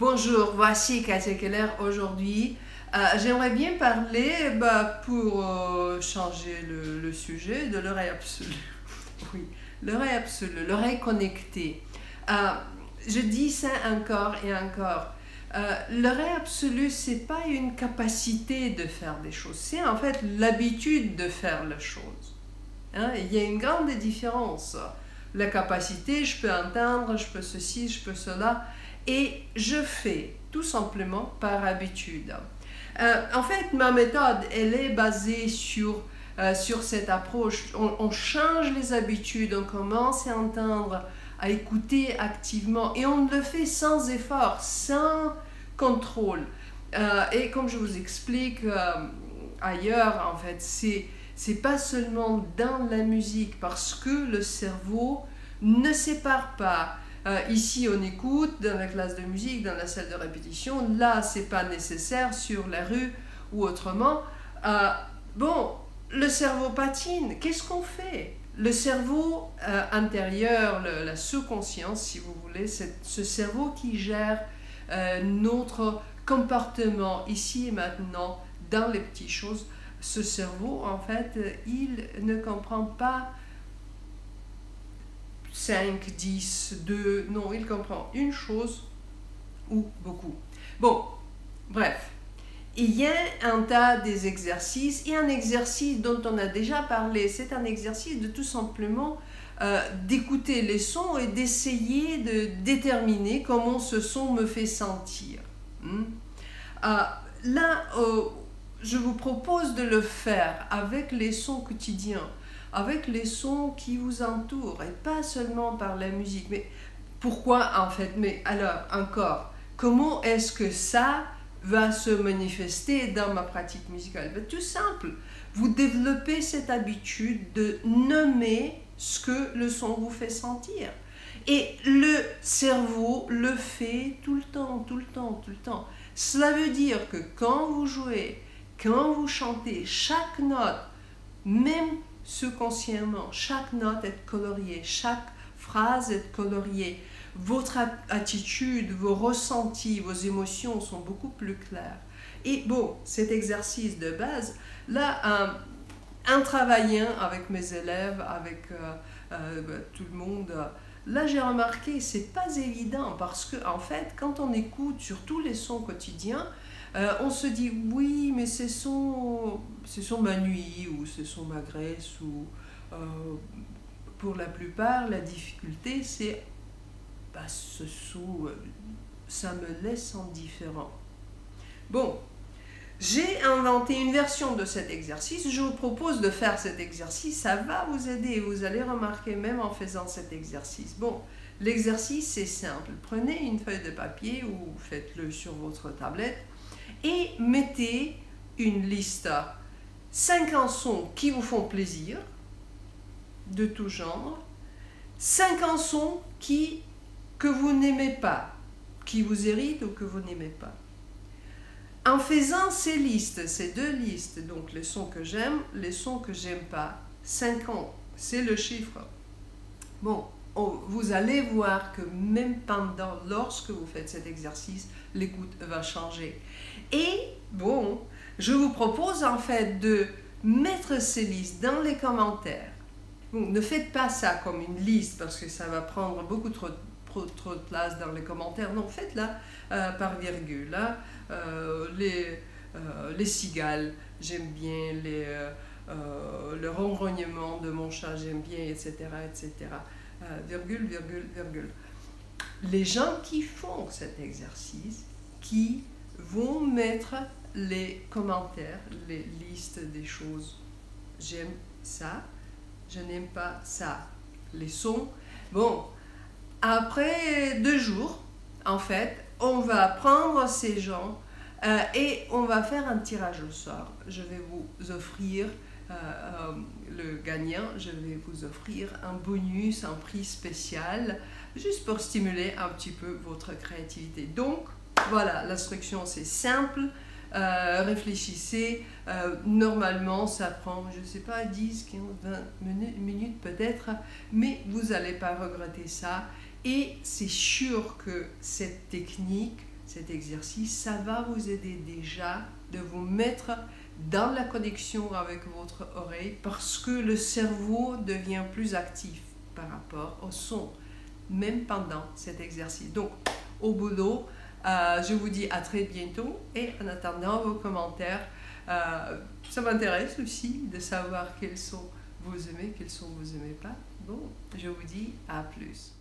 Bonjour, voici Katia Keller aujourd'hui. J'aimerais bien parler, pour changer le sujet, de l'oreille absolue. Oui, l'oreille absolue, l'oreille connectée. Je dis ça encore et encore. L'oreille absolue, c'est pas une capacité de faire des choses, c'est en fait l'habitude de faire les choses. Hein? Il y a une grande différence. La capacité, je peux entendre, je peux ceci, je peux cela, et je fais tout simplement par habitude. En fait, ma méthode, elle est basée sur cette approche. On change les habitudes, on commence à entendre, à écouter activement, et on le fait sans effort, sans contrôle. Et comme je vous explique ailleurs, en fait, c'est pas seulement dans la musique, parce que le cerveau ne sépare pas. Ici, on écoute dans la classe de musique, dans la salle de répétition. Là, c'est pas nécessaire, sur la rue ou autrement. Bon, le cerveau patine. Qu'est-ce qu'on fait? Le cerveau intérieur, la sous-conscience, si vous voulez, c'est ce cerveau qui gère notre comportement ici et maintenant dans les petites choses. Ce cerveau, en fait, il ne comprend pas 5, 10, 2, non, il comprend une chose ou beaucoup. Bon, bref, il y a un tas des exercices, et un exercice dont on a déjà parlé, c'est un exercice de tout simplement d'écouter les sons et d'essayer de déterminer comment ce son me fait sentir. Là, je vous propose de le faire avec les sons quotidiens, avec les sons qui vous entourent, et pas seulement par la musique. Mais pourquoi en fait? Mais alors, encore, comment est-ce que ça va se manifester dans ma pratique musicale? Tout simple, vous développez cette habitude de nommer ce que le son vous fait sentir. Et le cerveau le fait tout le temps, tout le temps, tout le temps. Cela veut dire que quand vous jouez, quand vous chantez, chaque note, même subconsciemment, chaque note est coloriée, chaque phrase est coloriée. Votre attitude, vos ressentis, vos émotions sont beaucoup plus claires. Et bon, cet exercice de base, là, en travaillant avec mes élèves, avec tout le monde, là j'ai remarqué, c'est pas évident, parce que en fait, quand on écoute sur tous les sons quotidiens, on se dit oui, mais ce sont ma nuit, ou ce sont ma graisse, ou pour la plupart, la difficulté c'est ce son, ça me laisse indifférent. Bon, j'ai inventé une version de cet exercice, je vous propose de faire cet exercice, ça va vous aider, vous allez remarquer même en faisant cet exercice. Bon, l'exercice c'est simple, prenez une feuille de papier ou faites-le sur votre tablette, et mettez une liste, 50 sons qui vous font plaisir, de tout genre, 50 sons que vous n'aimez pas, qui vous irritent ou que vous n'aimez pas. En faisant ces listes, ces deux listes, donc les sons que j'aime, les sons que j'aime pas, 50, c'est le chiffre. Bon, vous allez voir que même lorsque vous faites cet exercice, l'écoute va changer. Et bon, je vous propose en fait de mettre ces listes dans les commentaires. Bon, ne faites pas ça comme une liste, parce que ça va prendre beaucoup trop de place dans les commentaires. Non, faites-la par virgule. Hein. Les cigales, j'aime bien, le ronronnement de mon chat, j'aime bien, etc. etc. Virgule, virgule, virgule. Les gens qui font cet exercice, qui vont mettre les commentaires, les listes des choses. J'aime ça, je n'aime pas ça. Les sons. Bon, après 2 jours, en fait, on va prendre ces gens et on va faire un tirage au sort. Je vais vous offrir le gagnant, je vais vous offrir un bonus, un prix spécial, juste pour stimuler un petit peu votre créativité. Donc, voilà, l'instruction c'est simple, réfléchissez, normalement ça prend, je ne sais pas, 10, 15, 20 minutes peut-être, mais vous n'allez pas regretter ça, et c'est sûr que cette technique, cet exercice, ça va vous aider déjà de vous mettre dans la connexion avec votre oreille parce que le cerveau devient plus actif par rapport au son, même pendant cet exercice. Donc, au boulot, je vous dis à très bientôt et en attendant vos commentaires, ça m'intéresse aussi de savoir quels sons vous aimez, quels sons vous aimez pas. Bon, je vous dis à plus.